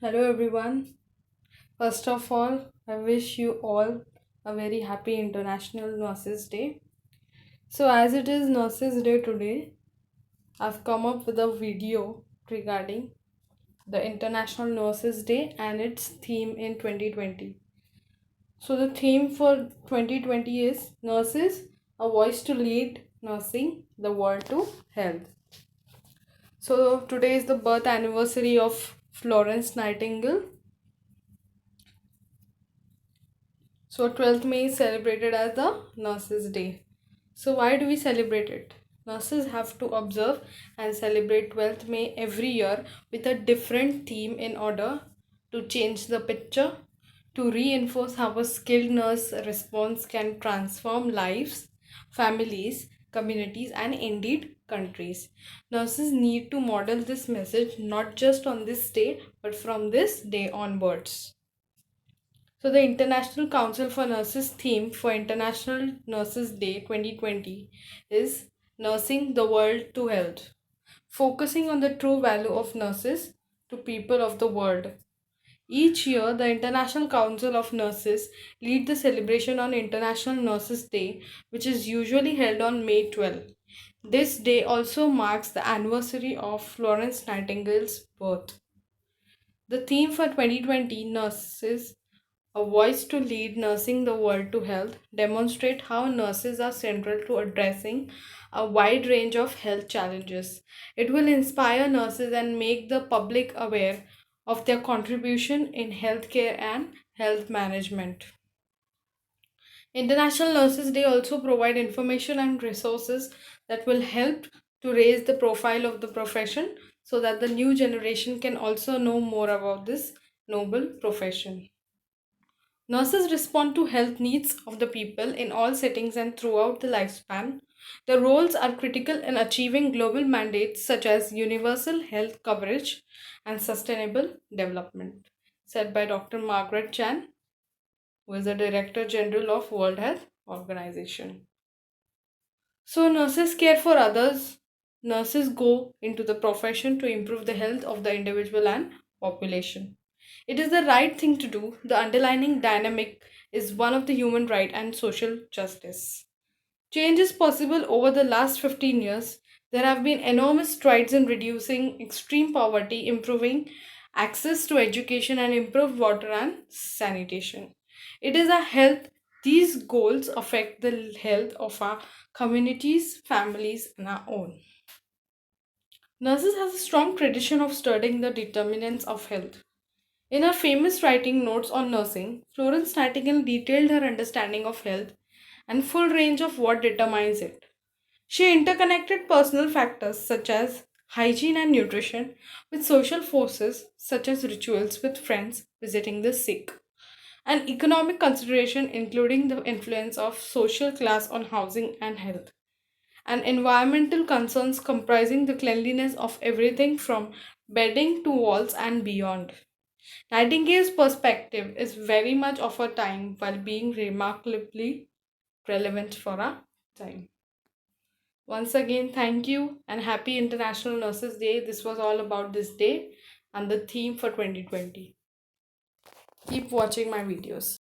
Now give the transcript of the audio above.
Hello everyone. First of all, I wish you all a very happy International Nurses Day. So, as it is Nurses Day today, I've come up with a video regarding the International Nurses Day and its theme in 2020. So, the theme for 2020 is Nurses, a voice to lead nursing the world to health. So, today is the birth anniversary of Florence Nightingale. So 12th May is celebrated as the Nurses Day. So why do we celebrate it? Nurses have to observe and celebrate 12th May every year with a different theme in order to change the picture, to reinforce how a skilled nurse response can transform lives, families, communities, and indeed countries. Nurses need to model this message not just on this day but from this day onwards. So, the International Council for Nurses theme for International Nurses Day 2020 is Nursing the World to Health, focusing on the true value of nurses to people of the world. Each year, the International Council of Nurses lead the celebration on International Nurses Day, which is usually held on May 12. This day also marks the anniversary of Florence Nightingale's birth. The theme for 2020 Nurses a voice to lead nursing the world to health demonstrate how nurses are central to addressing a wide range of health challenges. It will inspire nurses and make the public aware of their contribution in healthcare and health management. International Nurses Day also provide information and resources that will help to raise the profile of the profession so that the new generation can also know more about this noble profession. Nurses respond to health needs of the people in all settings and throughout the lifespan. Their roles are critical in achieving global mandates such as universal health coverage and sustainable development, said by Dr. Margaret Chan, who is the Director General of World Health Organization. So, nurses care for others. Nurses go into the profession to improve the health of the individual and population. It is the right thing to do. The underlying dynamic is one of the human right and social justice. Change is possible over the last 15 years. There have been enormous strides in reducing extreme poverty, improving access to education, and improved water and sanitation. It is our health. These goals affect the health of our communities, families, and our own. Nurses has a strong tradition of studying the determinants of health. In her famous writing Notes on Nursing, Florence Nightingale detailed her understanding of health and full range of what determines it. She interconnected personal factors such as hygiene and nutrition with social forces such as rituals with friends visiting the sick, and economic consideration including the influence of social class on housing and health, and environmental concerns comprising the cleanliness of everything from bedding to walls and beyond. Nightingale's perspective is very much of her time while being remarkably relevant for our time. Once again, thank you and happy International Nurses Day. This was all about this day and the theme for 2020. Keep watching my videos.